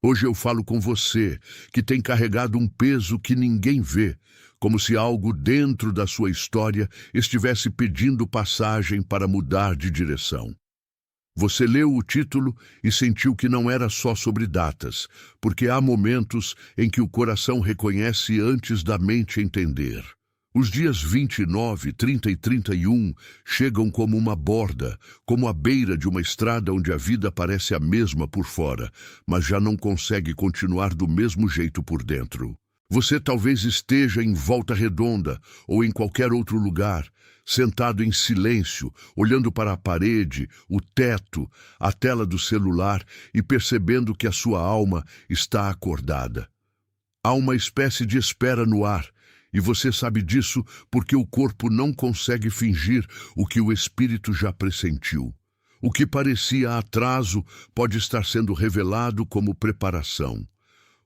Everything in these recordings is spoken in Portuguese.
Hoje eu falo com você, que tem carregado um peso que ninguém vê, como se algo dentro da sua história estivesse pedindo passagem para mudar de direção. Você leu o título e sentiu que não era só sobre datas, porque há momentos em que o coração reconhece antes da mente entender. Os dias 29, 30 e 31 chegam como uma borda, como a beira de uma estrada onde a vida parece a mesma por fora, mas já não consegue continuar do mesmo jeito por dentro. Você talvez esteja em Volta Redonda ou em qualquer outro lugar, sentado em silêncio, olhando para a parede, o teto, a tela do celular e percebendo que a sua alma está acordada. Há uma espécie de espera no ar, e você sabe disso porque o corpo não consegue fingir o que o espírito já pressentiu. O que parecia atraso pode estar sendo revelado como preparação.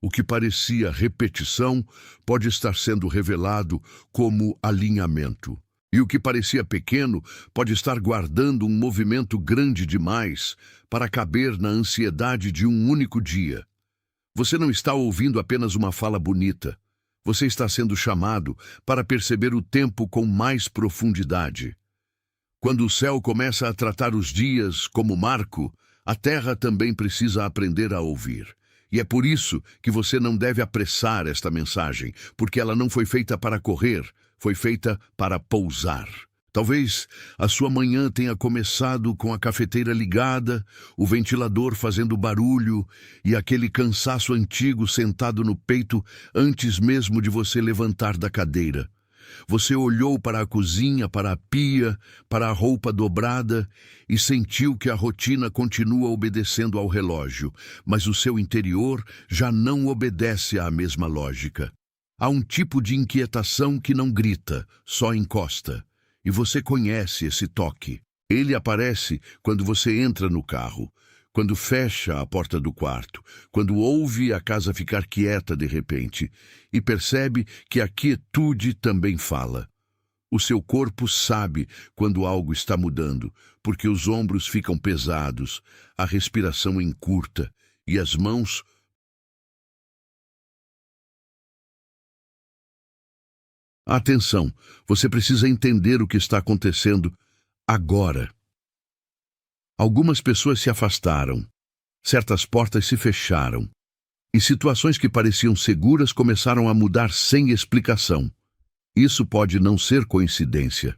O que parecia repetição pode estar sendo revelado como alinhamento. E o que parecia pequeno pode estar guardando um movimento grande demais para caber na ansiedade de um único dia. Você não está ouvindo apenas uma fala bonita. Você está sendo chamado para perceber o tempo com mais profundidade. Quando o céu começa a tratar os dias como marco, a terra também precisa aprender a ouvir. E é por isso que você não deve apressar esta mensagem, porque ela não foi feita para correr, foi feita para pousar. Talvez a sua manhã tenha começado com a cafeteira ligada, o ventilador fazendo barulho e aquele cansaço antigo sentado no peito antes mesmo de você levantar da cadeira. Você olhou para a cozinha, para a pia, para a roupa dobrada e sentiu que a rotina continua obedecendo ao relógio, mas o seu interior já não obedece à mesma lógica. Há um tipo de inquietação que não grita, só encosta. E você conhece esse toque. Ele aparece quando você entra no carro, quando fecha a porta do quarto, quando ouve a casa ficar quieta de repente e percebe que a quietude também fala. O seu corpo sabe quando algo está mudando, porque os ombros ficam pesados, a respiração encurta e as mãos... Atenção, você precisa entender o que está acontecendo agora. Algumas pessoas se afastaram, certas portas se fecharam, e situações que pareciam seguras começaram a mudar sem explicação. Isso pode não ser coincidência.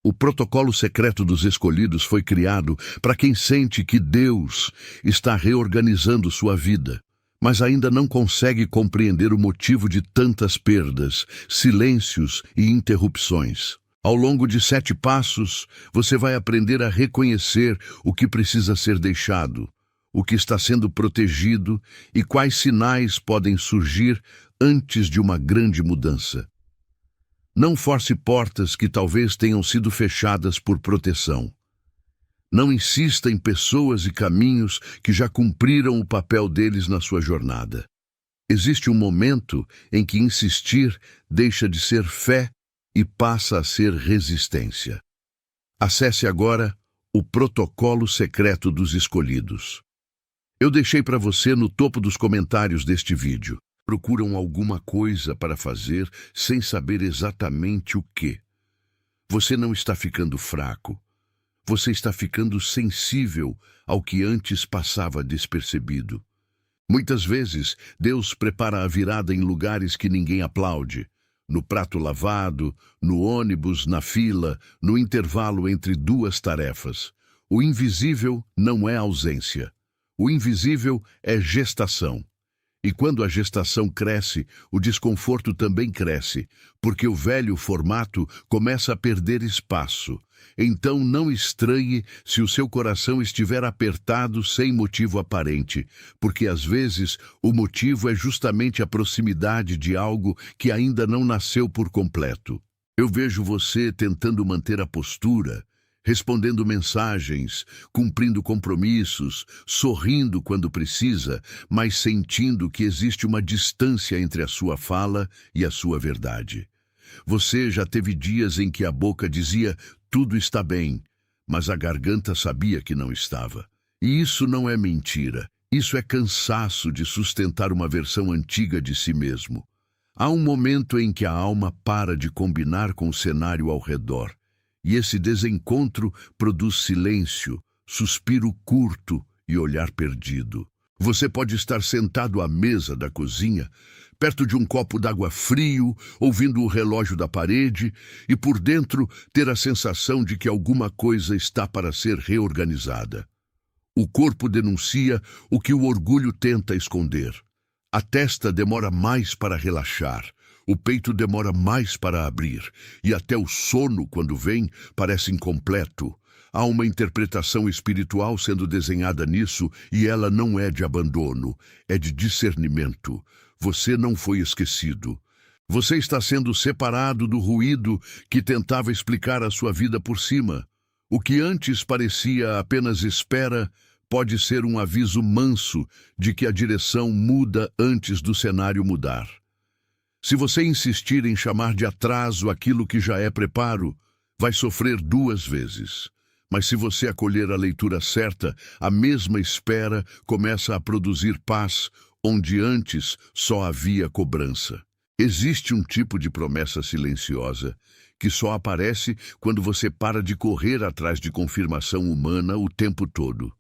O protocolo secreto dos escolhidos foi criado para quem sente que Deus está reorganizando sua vida, mas ainda não consegue compreender o motivo de tantas perdas, silêncios e interrupções. Ao longo de 7 passos, você vai aprender a reconhecer o que precisa ser deixado, o que está sendo protegido e quais sinais podem surgir antes de uma grande mudança. Não force portas que talvez tenham sido fechadas por proteção. Não insista em pessoas e caminhos que já cumpriram o papel deles na sua jornada. Existe um momento em que insistir deixa de ser fé e passa a ser resistência. Acesse agora o protocolo secreto dos escolhidos. Eu deixei para você no topo dos comentários deste vídeo. Procuram alguma coisa para fazer sem saber exatamente o que. Você não está ficando fraco. Você está ficando sensível ao que antes passava despercebido. Muitas vezes, Deus prepara a virada em lugares que ninguém aplaude. No prato lavado, no ônibus, na fila, no intervalo entre 2 tarefas. O invisível não é ausência. O invisível é gestação. E quando a gestação cresce, o desconforto também cresce, porque o velho formato começa a perder espaço. Então não estranhe se o seu coração estiver apertado sem motivo aparente, porque às vezes o motivo é justamente a proximidade de algo que ainda não nasceu por completo. Eu vejo você tentando manter a postura, respondendo mensagens, cumprindo compromissos, sorrindo quando precisa, mas sentindo que existe uma distância entre a sua fala e a sua verdade. Você já teve dias em que a boca dizia tudo está bem, mas a garganta sabia que não estava. E isso não é mentira, Isso é cansaço de sustentar uma versão antiga de si mesmo. Há um momento em que a alma para de combinar com o cenário ao redor, e esse desencontro produz silêncio, suspiro curto e olhar perdido. Você pode estar sentado à mesa da cozinha, perto de um copo d'água frio, ouvindo o relógio da parede, e por dentro ter a sensação de que alguma coisa está para ser reorganizada. O corpo denuncia o que o orgulho tenta esconder. A testa demora mais para relaxar, o peito demora mais para abrir, e até o sono, quando vem, parece incompleto. Há uma interpretação espiritual sendo desenhada nisso, e ela não é de abandono, é de discernimento. Você não foi esquecido. Você está sendo separado do ruído que tentava explicar a sua vida por cima. O que antes parecia apenas espera pode ser um aviso manso de que a direção muda antes do cenário mudar. Se você insistir em chamar de atraso aquilo que já é preparo, vai sofrer 2 vezes. Mas se você acolher a leitura certa, a mesma espera começa a produzir paz, onde antes só havia cobrança. Existe um tipo de promessa silenciosa que só aparece quando você para de correr atrás de confirmação humana o tempo todo.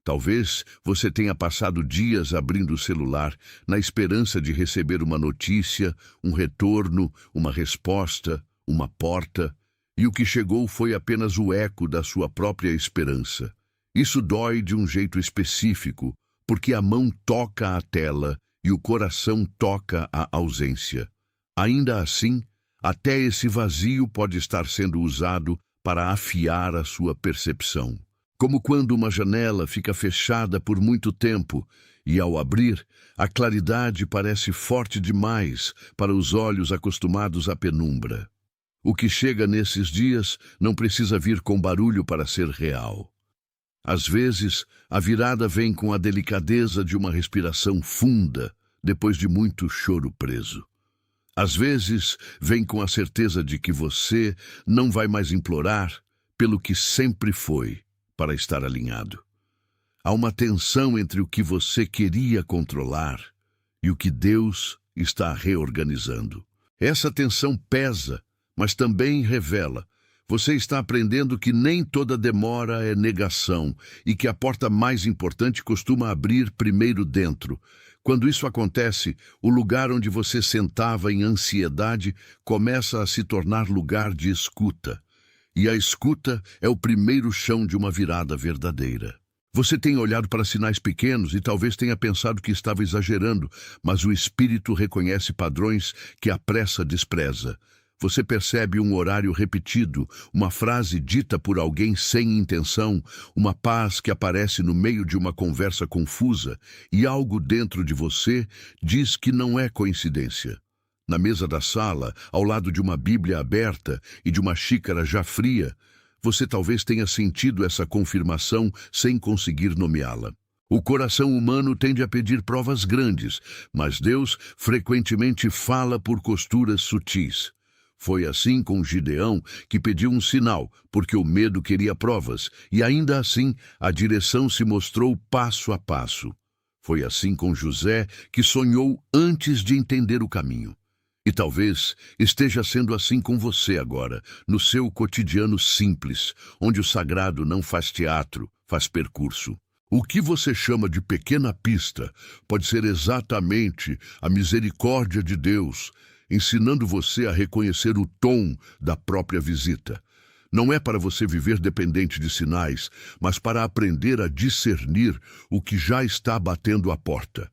Talvez você tenha passado dias abrindo o celular na esperança de receber uma notícia, um retorno, uma resposta, uma porta, e o que chegou foi apenas o eco da sua própria esperança. Isso dói de um jeito específico, porque a mão toca a tela e o coração toca a ausência. Ainda assim, até esse vazio pode estar sendo usado para afiar a sua percepção. Como quando uma janela fica fechada por muito tempo e, ao abrir, a claridade parece forte demais para os olhos acostumados à penumbra. O que chega nesses dias não precisa vir com barulho para ser real. Às vezes, a virada vem com a delicadeza de uma respiração funda, depois de muito choro preso. Às vezes, vem com a certeza de que você não vai mais implorar pelo que sempre foi, para estar alinhado. Há uma tensão entre o que você queria controlar e o que Deus está reorganizando. Essa tensão pesa, mas também revela. Você está aprendendo que nem toda demora é negação e que a porta mais importante costuma abrir primeiro dentro. Quando isso acontece, o lugar onde você sentava em ansiedade começa a se tornar lugar de escuta. E a escuta é o primeiro chão de uma virada verdadeira. Você tem olhado para sinais pequenos e talvez tenha pensado que estava exagerando, mas o Espírito reconhece padrões que a pressa despreza. Você percebe um horário repetido, uma frase dita por alguém sem intenção, uma paz que aparece no meio de uma conversa confusa, e algo dentro de você diz que não é coincidência. Na mesa da sala, ao lado de uma Bíblia aberta e de uma xícara já fria, você talvez tenha sentido essa confirmação sem conseguir nomeá-la. O coração humano tende a pedir provas grandes, mas Deus frequentemente fala por costuras sutis. Foi assim com Gideão, que pediu um sinal, porque o medo queria provas, e ainda assim a direção se mostrou passo a passo. Foi assim com José, que sonhou antes de entender o caminho. E talvez esteja sendo assim com você agora, no seu cotidiano simples, onde o sagrado não faz teatro, faz percurso. O que você chama de pequena pista pode ser exatamente a misericórdia de Deus, ensinando você a reconhecer o tom da própria visita. Não é para você viver dependente de sinais, mas para aprender a discernir o que já está batendo à porta.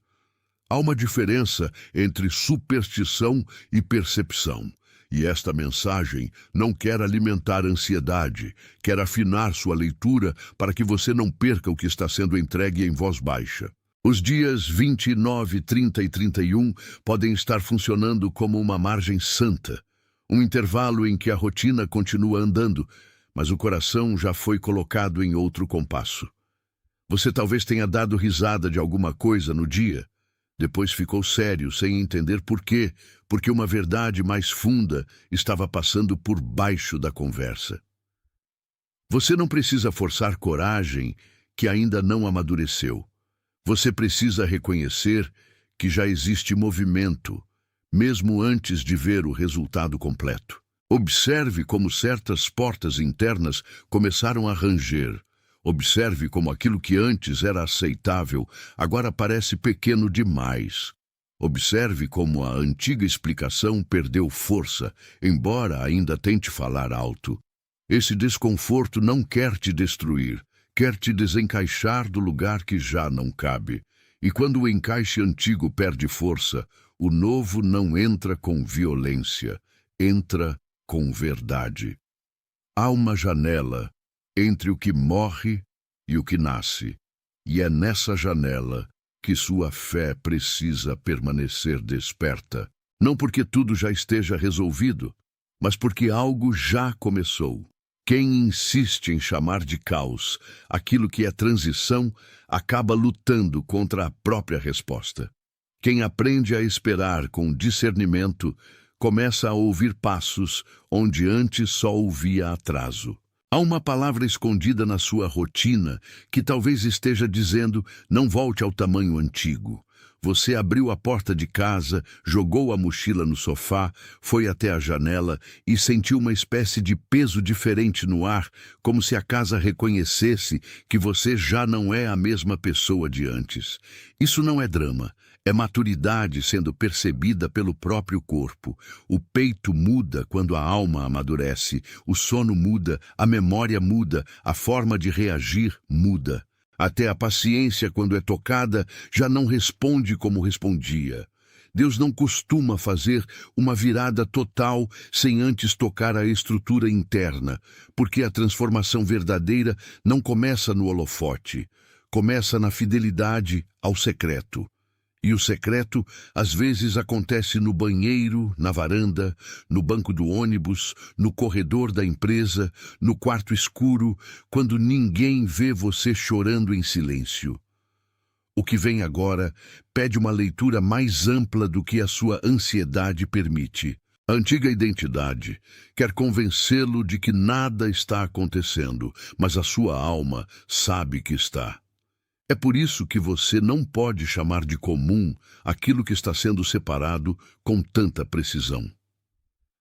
Há uma diferença entre superstição e percepção, e esta mensagem não quer alimentar ansiedade, quer afinar sua leitura para que você não perca o que está sendo entregue em voz baixa. Os dias 29, 30 e 31 podem estar funcionando como uma margem santa, um intervalo em que a rotina continua andando, mas o coração já foi colocado em outro compasso. Você talvez tenha dado risada de alguma coisa no dia, depois ficou sério, sem entender por quê, porque uma verdade mais funda estava passando por baixo da conversa. Você não precisa forçar coragem que ainda não amadureceu. Você precisa reconhecer que já existe movimento, mesmo antes de ver o resultado completo. Observe como certas portas internas começaram a ranger. Observe como aquilo que antes era aceitável agora parece pequeno demais. Observe como a antiga explicação perdeu força, embora ainda tente falar alto. Esse desconforto não quer te destruir, quer te desencaixar do lugar que já não cabe. E quando o encaixe antigo perde força, o novo não entra com violência, entra com verdade. Há uma janela entre o que morre e o que nasce, e é nessa janela que sua fé precisa permanecer desperta. Não porque tudo já esteja resolvido, mas porque algo já começou. Quem insiste em chamar de caos aquilo que é transição, acaba lutando contra a própria resposta. Quem aprende a esperar com discernimento, começa a ouvir passos onde antes só ouvia atraso. Há uma palavra escondida na sua rotina que talvez esteja dizendo: não volte ao tamanho antigo. Você abriu a porta de casa, jogou a mochila no sofá, foi até a janela e sentiu uma espécie de peso diferente no ar, como se a casa reconhecesse que você já não é a mesma pessoa de antes. Isso não é drama. É maturidade sendo percebida pelo próprio corpo. O peito muda quando a alma amadurece, o sono muda, a memória muda, a forma de reagir muda. Até a paciência, quando é tocada, já não responde como respondia. Deus não costuma fazer uma virada total sem antes tocar a estrutura interna, porque a transformação verdadeira não começa no holofote, começa na fidelidade ao secreto. E o secreto, às vezes, acontece no banheiro, na varanda, no banco do ônibus, no corredor da empresa, no quarto escuro, quando ninguém vê você chorando em silêncio. O que vem agora pede uma leitura mais ampla do que a sua ansiedade permite. A antiga identidade quer convencê-lo de que nada está acontecendo, mas a sua alma sabe que está. É por isso que você não pode chamar de comum aquilo que está sendo separado com tanta precisão.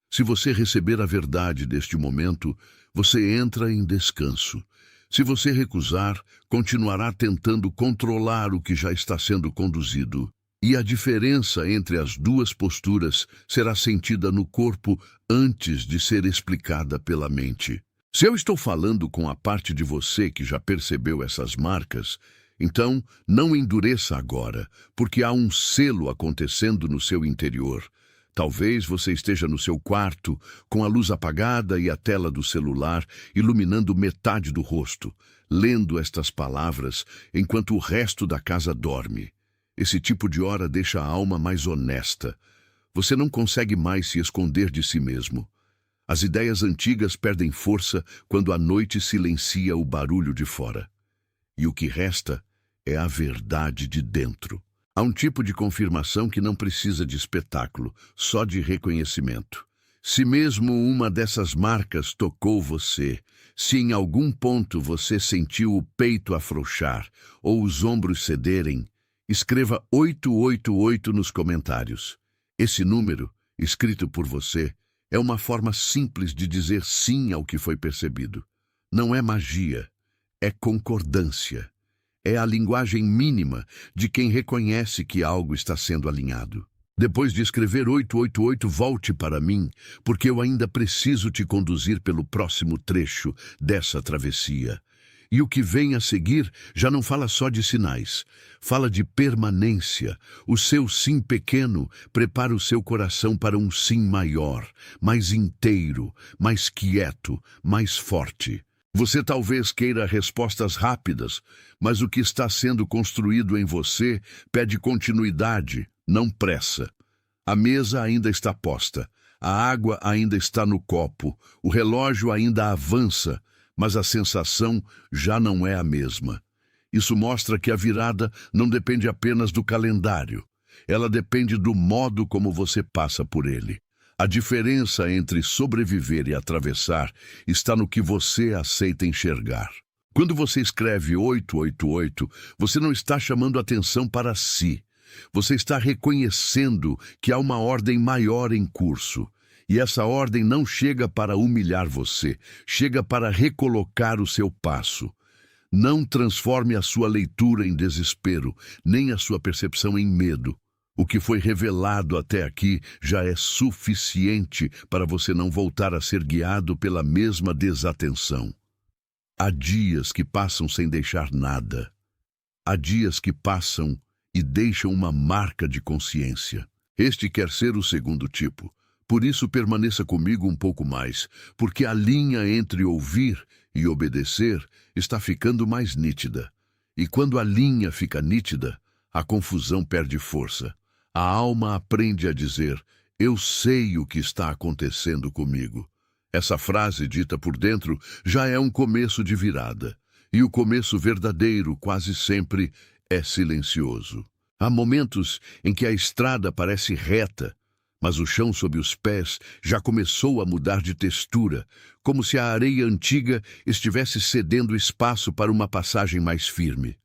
Se você receber a verdade deste momento, você entra em descanso. Se você recusar, continuará tentando controlar o que já está sendo conduzido. E a diferença entre as duas posturas será sentida no corpo antes de ser explicada pela mente. Se eu estou falando com a parte de você que já percebeu essas marcas, então, não endureça agora, porque há um selo acontecendo no seu interior. Talvez você esteja no seu quarto, com a luz apagada e a tela do celular iluminando metade do rosto, lendo estas palavras enquanto o resto da casa dorme. Esse tipo de hora deixa a alma mais honesta. Você não consegue mais se esconder de si mesmo. As ideias antigas perdem força quando a noite silencia o barulho de fora. E o que resta é a verdade de dentro. Há um tipo de confirmação que não precisa de espetáculo, só de reconhecimento. Se mesmo uma dessas marcas tocou você, se em algum ponto você sentiu o peito afrouxar ou os ombros cederem, escreva 888 nos comentários. Esse número, escrito por você, é uma forma simples de dizer sim ao que foi percebido. Não é magia, é concordância. É a linguagem mínima de quem reconhece que algo está sendo alinhado. Depois de escrever 888, volte para mim, porque eu ainda preciso te conduzir pelo próximo trecho dessa travessia. E o que vem a seguir já não fala só de sinais, fala de permanência. O seu sim pequeno prepara o seu coração para um sim maior, mais inteiro, mais quieto, mais forte. Você talvez queira respostas rápidas, mas o que está sendo construído em você pede continuidade, não pressa. A mesa ainda está posta, a água ainda está no copo, o relógio ainda avança, mas a sensação já não é a mesma. Isso mostra que a virada não depende apenas do calendário, ela depende do modo como você passa por ele. A diferença entre sobreviver e atravessar está no que você aceita enxergar. Quando você escreve 888, você não está chamando atenção para si. Você está reconhecendo que há uma ordem maior em curso. E essa ordem não chega para humilhar você, chega para recolocar o seu passo. Não transforme a sua leitura em desespero, nem a sua percepção em medo. O que foi revelado até aqui já é suficiente para você não voltar a ser guiado pela mesma desatenção. Há dias que passam sem deixar nada. Há dias que passam e deixam uma marca de consciência. Este quer ser o segundo tipo. Por isso permaneça comigo um pouco mais, porque a linha entre ouvir e obedecer está ficando mais nítida. E quando a linha fica nítida, a confusão perde força. A alma aprende a dizer: eu sei o que está acontecendo comigo. Essa frase dita por dentro já é um começo de virada. E o começo verdadeiro quase sempre é silencioso. Há momentos em que a estrada parece reta, mas o chão sob os pés já começou a mudar de textura, como se a areia antiga estivesse cedendo espaço para uma passagem mais firme.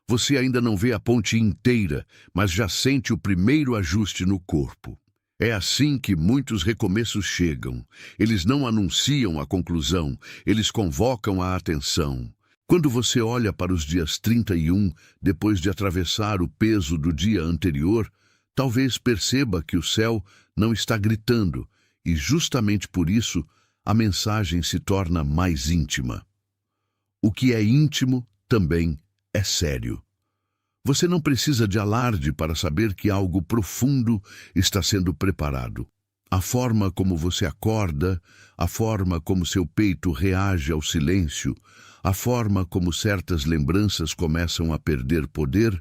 Você ainda não vê a ponte inteira, mas já sente o primeiro ajuste no corpo. É assim que muitos recomeços chegam. Eles não anunciam a conclusão, eles convocam a atenção. Quando você olha para os dias 31, depois de atravessar o peso do dia anterior, talvez perceba que o céu não está gritando, e justamente por isso a mensagem se torna mais íntima. O que é íntimo também é sério. Você não precisa de alarde para saber que algo profundo está sendo preparado. A forma como você acorda, a forma como seu peito reage ao silêncio, a forma como certas lembranças começam a perder poder,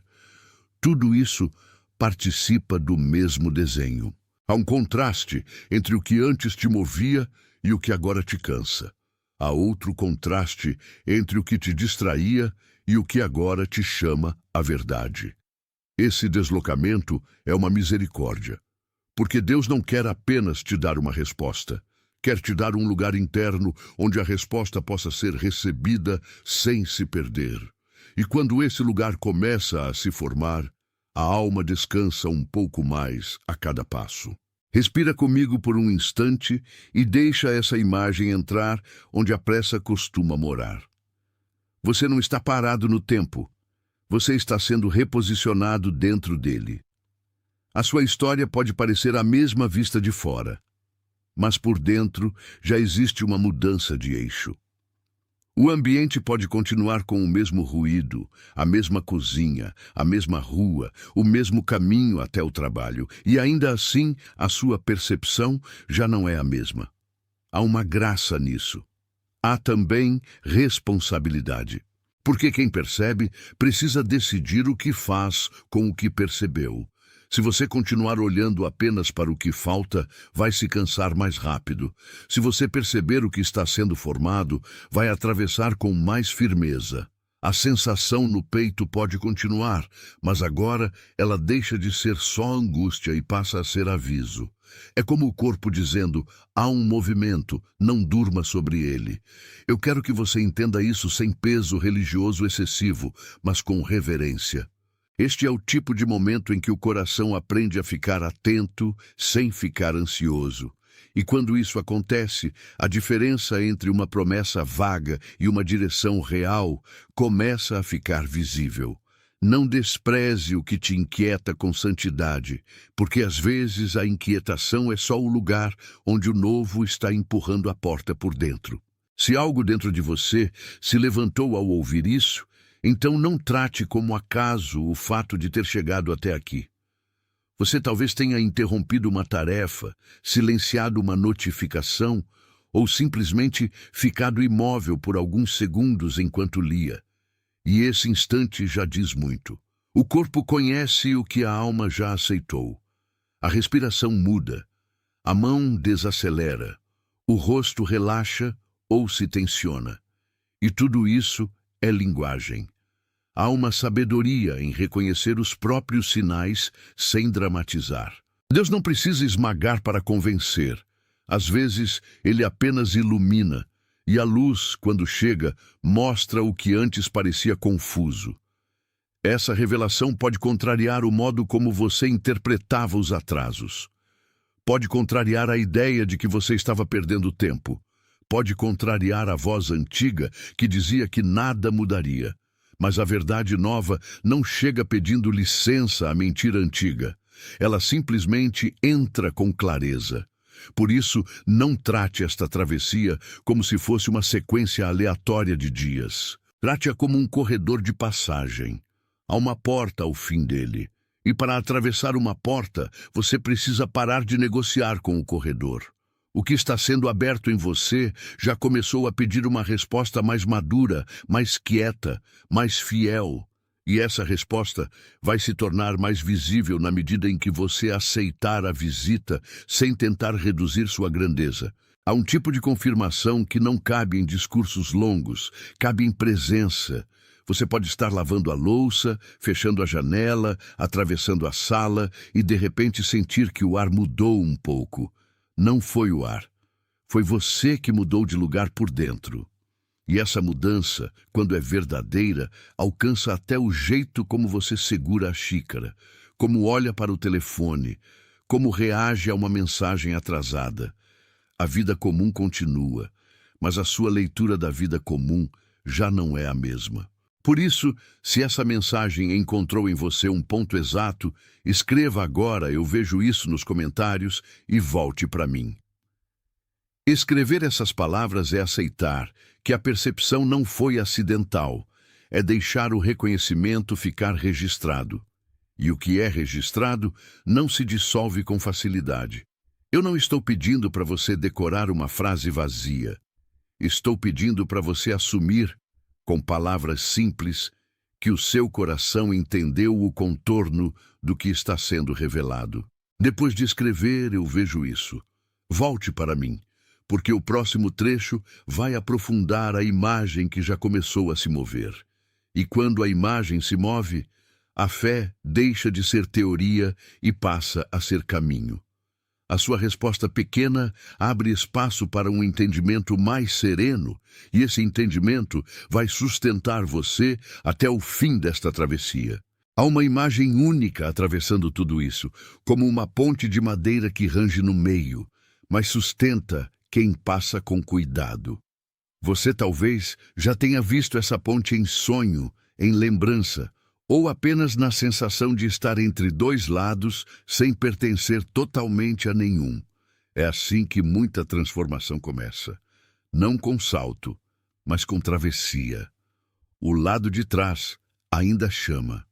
tudo isso participa do mesmo desenho. Há um contraste entre o que antes te movia e o que agora te cansa. Há outro contraste entre o que te distraía e o que agora te chama à verdade. Esse deslocamento é uma misericórdia, porque Deus não quer apenas te dar uma resposta, quer te dar um lugar interno onde a resposta possa ser recebida sem se perder. E quando esse lugar começa a se formar, a alma descansa um pouco mais a cada passo. Respira comigo por um instante e deixa essa imagem entrar onde a pressa costuma morar. Você não está parado no tempo. Você está sendo reposicionado dentro dele. A sua história pode parecer a mesma vista de fora, mas por dentro já existe uma mudança de eixo. O ambiente pode continuar com o mesmo ruído, a mesma cozinha, a mesma rua, o mesmo caminho até o trabalho, e ainda assim a sua percepção já não é a mesma. Há uma graça nisso. Há também responsabilidade, porque quem percebe precisa decidir o que faz com o que percebeu. Se você continuar olhando apenas para o que falta, vai se cansar mais rápido. Se você perceber o que está sendo formado, vai atravessar com mais firmeza. A sensação no peito pode continuar, mas agora ela deixa de ser só angústia e passa a ser aviso. É como o corpo dizendo: há um movimento, não durma sobre ele. Eu quero que você entenda isso sem peso religioso excessivo, mas com reverência. Este é o tipo de momento em que o coração aprende a ficar atento sem ficar ansioso. E quando isso acontece, a diferença entre uma promessa vaga e uma direção real começa a ficar visível. Não despreze o que te inquieta com santidade, porque às vezes a inquietação é só o lugar onde o novo está empurrando a porta por dentro. Se algo dentro de você se levantou ao ouvir isso, então não trate como acaso o fato de ter chegado até aqui. Você talvez tenha interrompido uma tarefa, silenciado uma notificação ou simplesmente ficado imóvel por alguns segundos enquanto lia. E esse instante já diz muito. O corpo conhece o que a alma já aceitou. A respiração muda, a mão desacelera, o rosto relaxa ou se tensiona. E tudo isso é linguagem. Há uma sabedoria em reconhecer os próprios sinais sem dramatizar. Deus não precisa esmagar para convencer. Às vezes, ele apenas ilumina, E a luz, quando chega, mostra o que antes parecia confuso. Essa revelação pode contrariar o modo como você interpretava os atrasos. Pode contrariar a ideia de que você estava perdendo tempo. Pode contrariar a voz antiga que dizia que nada mudaria. Mas a verdade nova não chega pedindo licença à mentira antiga. Ela simplesmente entra com clareza. Por isso, não trate esta travessia como se fosse uma sequência aleatória de dias. Trate-a como um corredor de passagem. Há uma porta ao fim dele. E para atravessar uma porta, você precisa parar de negociar com o corredor. O que está sendo aberto em você já começou a pedir uma resposta mais madura, mais quieta, mais fiel. E essa resposta vai se tornar mais visível na medida em que você aceitar a visita sem tentar reduzir sua grandeza. Há um tipo de confirmação que não cabe em discursos longos, cabe em presença. Você pode estar lavando a louça, fechando a janela, atravessando a sala e de repente sentir que o ar mudou um pouco. Não foi o ar. Foi você que mudou de lugar por dentro. E essa mudança, quando é verdadeira, alcança até o jeito como você segura a xícara, como olha para o telefone, como reage a uma mensagem atrasada. A vida comum continua, mas a sua leitura da vida comum já não é a mesma. Por isso, se essa mensagem encontrou em você um ponto exato, escreva agora "Eu vejo isso" nos comentários e volte para mim. Escrever essas palavras é aceitar que a percepção não foi acidental, é deixar o reconhecimento ficar registrado. E o que é registrado não se dissolve com facilidade. Eu não estou pedindo para você decorar uma frase vazia. Estou pedindo para você assumir, com palavras simples, que o seu coração entendeu o contorno do que está sendo revelado. Depois de escrever, eu vejo isso. Volte para mim, porque o próximo trecho vai aprofundar a imagem que já começou a se mover. E quando a imagem se move, a fé deixa de ser teoria e passa a ser caminho. A sua resposta pequena abre espaço para um entendimento mais sereno, e esse entendimento vai sustentar você até o fim desta travessia. Há uma imagem única atravessando tudo isso, como uma ponte de madeira que range no meio, mas sustenta quem passa com cuidado. Você talvez já tenha visto essa ponte em sonho, em lembrança, ou apenas na sensação de estar entre dois lados sem pertencer totalmente a nenhum. É assim que muita transformação começa. Não com salto, mas com travessia. O lado de trás ainda chama.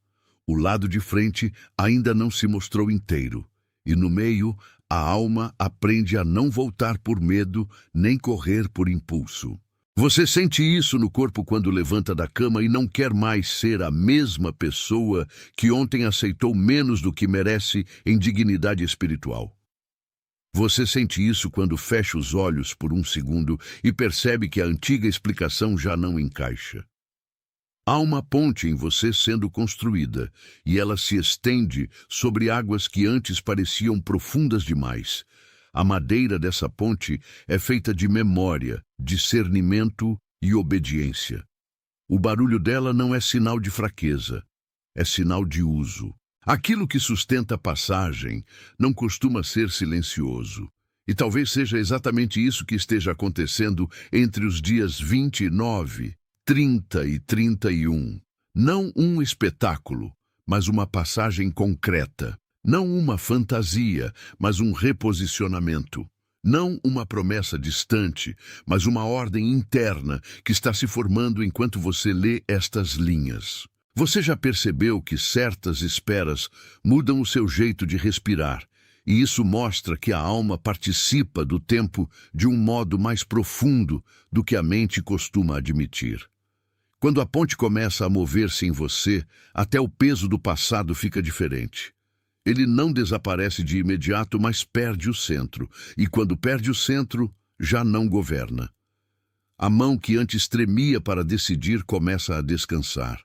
O lado de frente ainda não se mostrou inteiro. E no meio, a alma aprende a não voltar por medo, nem correr por impulso. Você sente isso no corpo quando levanta da cama e não quer mais ser a mesma pessoa que ontem aceitou menos do que merece em dignidade espiritual. Você sente isso quando fecha os olhos por um segundo e percebe que a antiga explicação já não encaixa. Há uma ponte em você sendo construída e ela se estende sobre águas que antes pareciam profundas demais. A madeira dessa ponte é feita de memória, discernimento e obediência. O barulho dela não é sinal de fraqueza, é sinal de uso. Aquilo que sustenta a passagem não costuma ser silencioso. E talvez seja exatamente isso que esteja acontecendo entre os dias 29, 30 e 31. Não um espetáculo, mas uma passagem concreta. Não uma fantasia, mas um reposicionamento. Não uma promessa distante, mas uma ordem interna que está se formando enquanto você lê estas linhas. Você já percebeu que certas esperas mudam o seu jeito de respirar, e isso mostra que a alma participa do tempo de um modo mais profundo do que a mente costuma admitir. Quando a ponte começa a mover-se em você, até o peso do passado fica diferente. Ele não desaparece de imediato, mas perde o centro. E quando perde o centro, já não governa. A mão que antes tremia para decidir começa a descansar.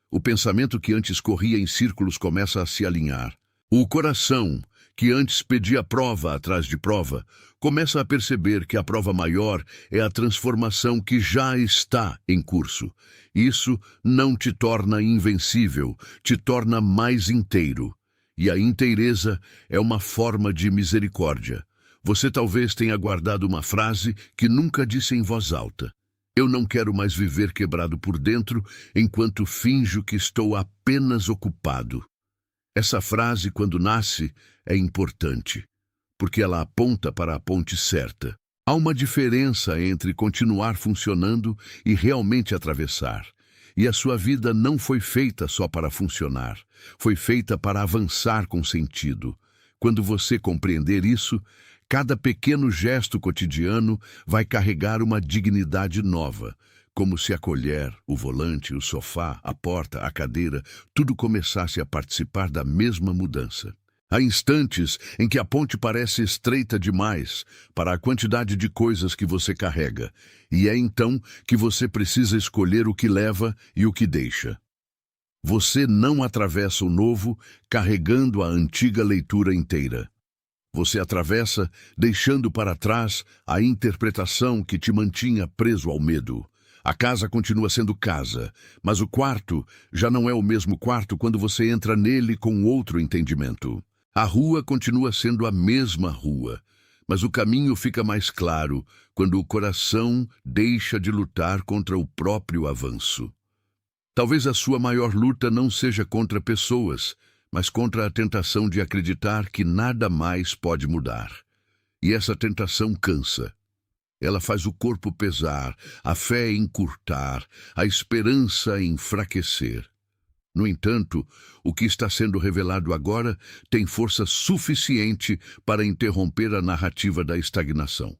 O pensamento que antes corria em círculos começa a se alinhar. O coração, que antes pedia prova atrás de prova, começa a perceber que a prova maior é a transformação que já está em curso. Isso não te torna invencível, te torna mais inteiro. E a inteireza é uma forma de misericórdia. Você talvez tenha guardado uma frase que nunca disse em voz alta. Eu não quero mais viver quebrado por dentro enquanto finjo que estou apenas ocupado. Essa frase, quando nasce, é importante, porque ela aponta para a ponte certa. Há uma diferença entre continuar funcionando e realmente atravessar. E a sua vida não foi feita só para funcionar, foi feita para avançar com sentido. Quando você compreender isso, cada pequeno gesto cotidiano vai carregar uma dignidade nova, como se a colher, o volante, o sofá, a porta, a cadeira, tudo começasse a participar da mesma mudança. Há instantes em que a ponte parece estreita demais para a quantidade de coisas que você carrega, e é então que você precisa escolher o que leva e o que deixa. Você não atravessa o novo carregando a antiga leitura inteira. Você atravessa deixando para trás a interpretação que te mantinha preso ao medo. A casa continua sendo casa, mas o quarto já não é o mesmo quarto quando você entra nele com outro entendimento. A rua continua sendo a mesma rua, mas o caminho fica mais claro quando o coração deixa de lutar contra o próprio avanço. Talvez a sua maior luta não seja contra pessoas, mas contra a tentação de acreditar que nada mais pode mudar. E essa tentação cansa. Ela faz o corpo pesar, a fé encurtar, a esperança enfraquecer. No entanto, o que está sendo revelado agora tem força suficiente para interromper a narrativa da estagnação.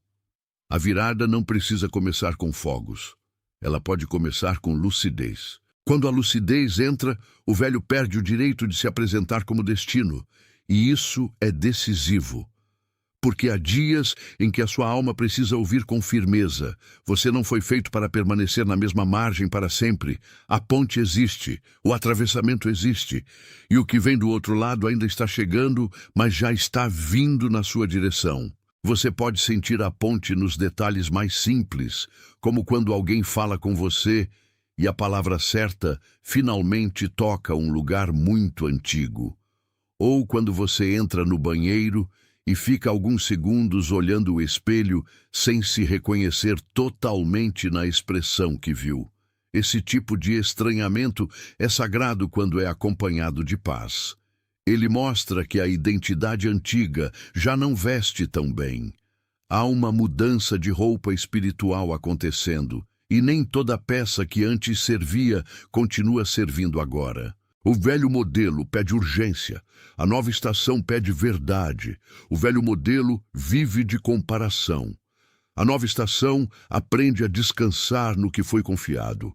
A virada não precisa começar com fogos. Ela pode começar com lucidez. Quando a lucidez entra, o velho perde o direito de se apresentar como destino, e isso é decisivo. Porque há dias em que a sua alma precisa ouvir com firmeza. Você não foi feito para permanecer na mesma margem para sempre. A ponte existe, o atravessamento existe, e o que vem do outro lado ainda está chegando, mas já está vindo na sua direção. Você pode sentir a ponte nos detalhes mais simples, como quando alguém fala com você e a palavra certa finalmente toca um lugar muito antigo. Ou quando você entra no banheiro e fica alguns segundos olhando o espelho sem se reconhecer totalmente na expressão que viu. Esse tipo de estranhamento é sagrado quando é acompanhado de paz. Ele mostra que a identidade antiga já não veste tão bem. Há uma mudança de roupa espiritual acontecendo, e nem toda peça que antes servia continua servindo agora. O velho modelo pede urgência, a nova estação pede verdade. O velho modelo vive de comparação. A nova estação aprende a descansar no que foi confiado.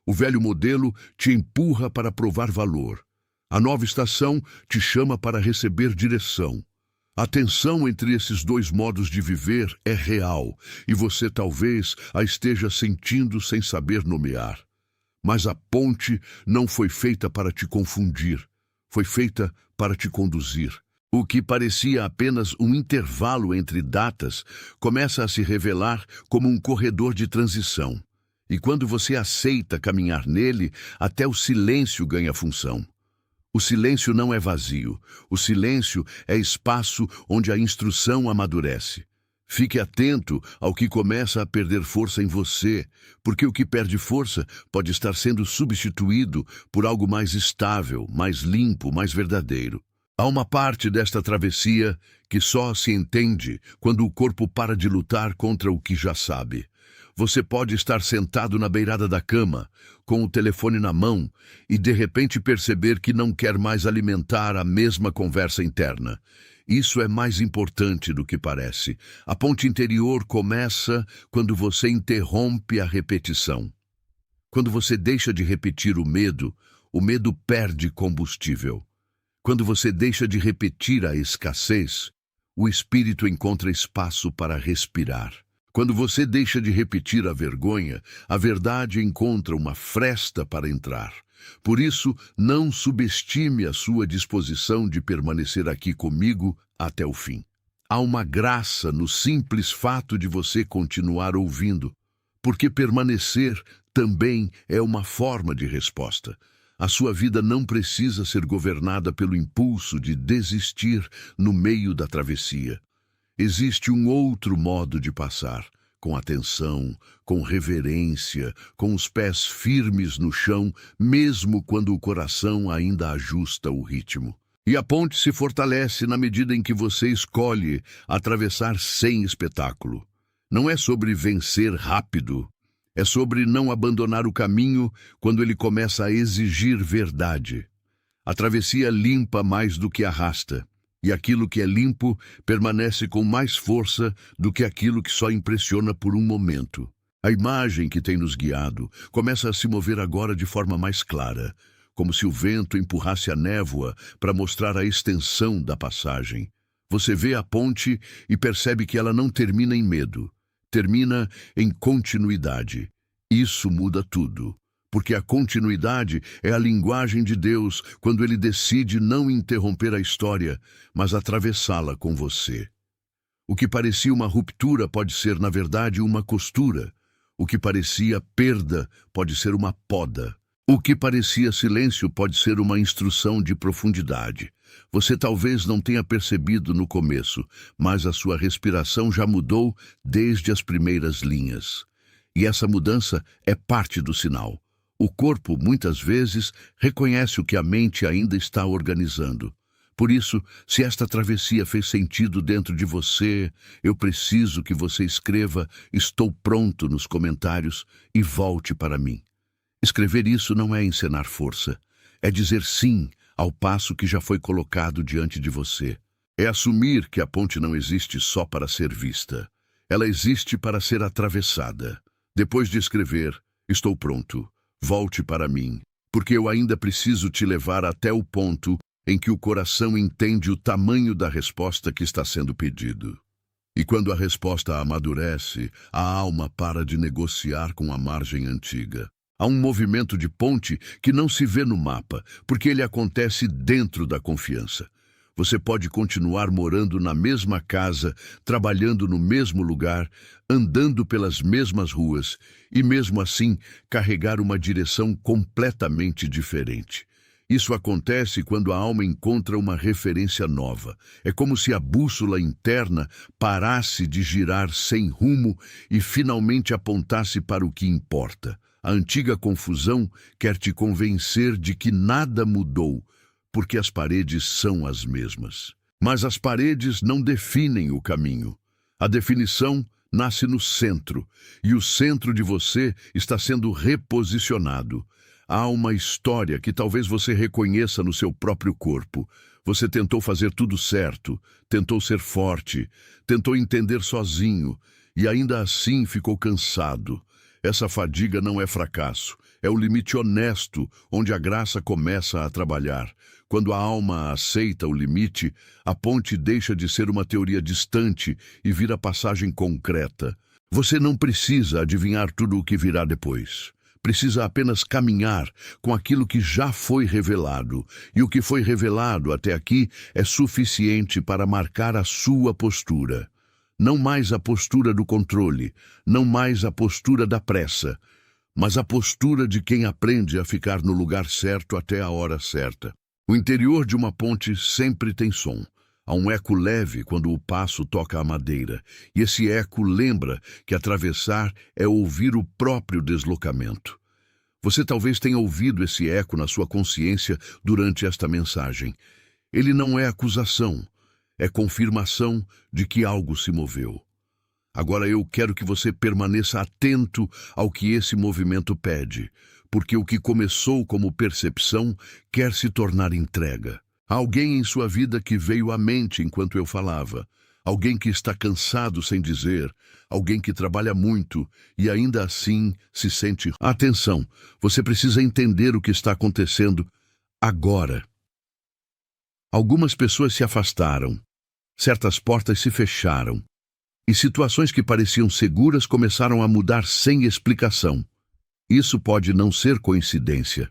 O velho modelo te empurra para provar valor. A nova estação te chama para receber direção. A tensão entre esses dois modos de viver é real, e você talvez a esteja sentindo sem saber nomear. Mas a ponte não foi feita para te confundir, foi feita para te conduzir. O que parecia apenas um intervalo entre datas começa a se revelar como um corredor de transição. E quando você aceita caminhar nele, até o silêncio ganha função. O silêncio não é vazio, o silêncio é espaço onde a instrução amadurece. Fique atento ao que começa a perder força em você, porque o que perde força pode estar sendo substituído por algo mais estável, mais limpo, mais verdadeiro. Há uma parte desta travessia que só se entende quando o corpo para de lutar contra o que já sabe. Você pode estar sentado na beirada da cama, com o telefone na mão, e de repente perceber que não quer mais alimentar a mesma conversa interna. Isso é mais importante do que parece. A ponte interior começa quando você interrompe a repetição. Quando você deixa de repetir o medo perde combustível. Quando você deixa de repetir a escassez, o espírito encontra espaço para respirar. Quando você deixa de repetir a vergonha, a verdade encontra uma fresta para entrar. Por isso, não subestime a sua disposição de permanecer aqui comigo até o fim. Há uma graça no simples fato de você continuar ouvindo, porque permanecer também é uma forma de resposta. A sua vida não precisa ser governada pelo impulso de desistir no meio da travessia. Existe um outro modo de passar, com atenção, com reverência, com os pés firmes no chão, mesmo quando o coração ainda ajusta o ritmo. E a ponte se fortalece na medida em que você escolhe atravessar sem espetáculo. Não é sobre vencer rápido, é sobre não abandonar o caminho quando ele começa a exigir verdade. A travessia limpa mais do que arrasta, e aquilo que é limpo permanece com mais força do que aquilo que só impressiona por um momento. A imagem que tem nos guiado começa a se mover agora de forma mais clara, como se o vento empurrasse a névoa para mostrar a extensão da passagem. Você vê a ponte e percebe que ela não termina em medo, termina em continuidade. Isso muda tudo, porque a continuidade é a linguagem de Deus quando Ele decide não interromper a história, mas atravessá-la com você. O que parecia uma ruptura pode ser, na verdade, uma costura. O que parecia perda pode ser uma poda. O que parecia silêncio pode ser uma instrução de profundidade. Você talvez não tenha percebido no começo, mas a sua respiração já mudou desde as primeiras linhas. E essa mudança é parte do sinal. O corpo, muitas vezes, reconhece o que a mente ainda está organizando. Por isso, se esta travessia fez sentido dentro de você, eu preciso que você escreva "Estou pronto" nos comentários e volte para mim. Escrever isso não é encenar força, é dizer sim ao passo que já foi colocado diante de você. É assumir que a ponte não existe só para ser vista. Ela existe para ser atravessada. Depois de escrever "Estou pronto", volte para mim, porque eu ainda preciso te levar até o ponto em que o coração entende o tamanho da resposta que está sendo pedido. E quando a resposta amadurece, a alma para de negociar com a margem antiga. Há um movimento de ponte que não se vê no mapa, porque ele acontece dentro da confiança. Você pode continuar morando na mesma casa, trabalhando no mesmo lugar, andando pelas mesmas ruas e, mesmo assim, carregar uma direção completamente diferente. Isso acontece quando a alma encontra uma referência nova. É como se a bússola interna parasse de girar sem rumo e finalmente apontasse para o que importa. A antiga confusão quer te convencer de que nada mudou, porque as paredes são as mesmas. Mas as paredes não definem o caminho. A definição nasce no centro, e o centro de você está sendo reposicionado. Há uma história que talvez você reconheça no seu próprio corpo. Você tentou fazer tudo certo, tentou ser forte, tentou entender sozinho, e ainda assim ficou cansado. Essa fadiga não é fracasso, é o limite honesto onde a graça começa a trabalhar. Quando a alma aceita o limite, a ponte deixa de ser uma teoria distante e vira passagem concreta. Você não precisa adivinhar tudo o que virá depois. Precisa apenas caminhar com aquilo que já foi revelado, e o que foi revelado até aqui é suficiente para marcar a sua postura. Não mais a postura do controle, não mais a postura da pressa, mas a postura de quem aprende a ficar no lugar certo até a hora certa. O interior de uma ponte sempre tem som. Há um eco leve quando o passo toca a madeira, e esse eco lembra que atravessar é ouvir o próprio deslocamento. Você talvez tenha ouvido esse eco na sua consciência durante esta mensagem. Ele não é acusação. É confirmação de que algo se moveu. Agora eu quero que você permaneça atento ao que esse movimento pede, porque o que começou como percepção quer se tornar entrega. Há alguém em sua vida que veio à mente enquanto eu falava, alguém que está cansado sem dizer, alguém que trabalha muito e ainda assim se sente... Atenção, você precisa entender o que está acontecendo agora. Algumas pessoas se afastaram. Certas portas se fecharam. E situações que pareciam seguras começaram a mudar sem explicação. Isso pode não ser coincidência.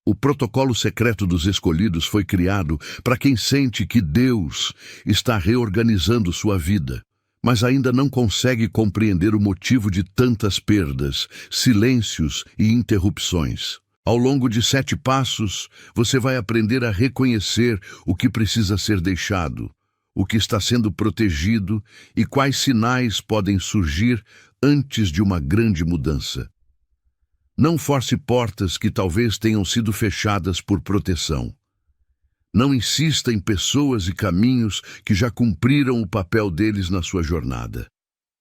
O protocolo secreto dos escolhidos foi criado para quem sente que Deus está reorganizando sua vida, mas ainda não consegue compreender o motivo de tantas perdas, silêncios e interrupções. Ao longo de 7 passos, você vai aprender a reconhecer o que precisa ser deixado, o que está sendo protegido e quais sinais podem surgir antes de uma grande mudança. Não force portas que talvez tenham sido fechadas por proteção. Não insista em pessoas e caminhos que já cumpriram o papel deles na sua jornada.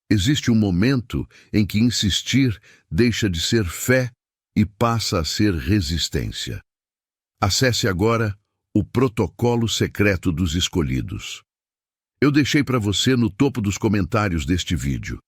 Existe um momento em que insistir deixa de ser fé e passa a ser resistência. Acesse agora o protocolo secreto dos escolhidos. Eu deixei para você no topo dos comentários deste vídeo.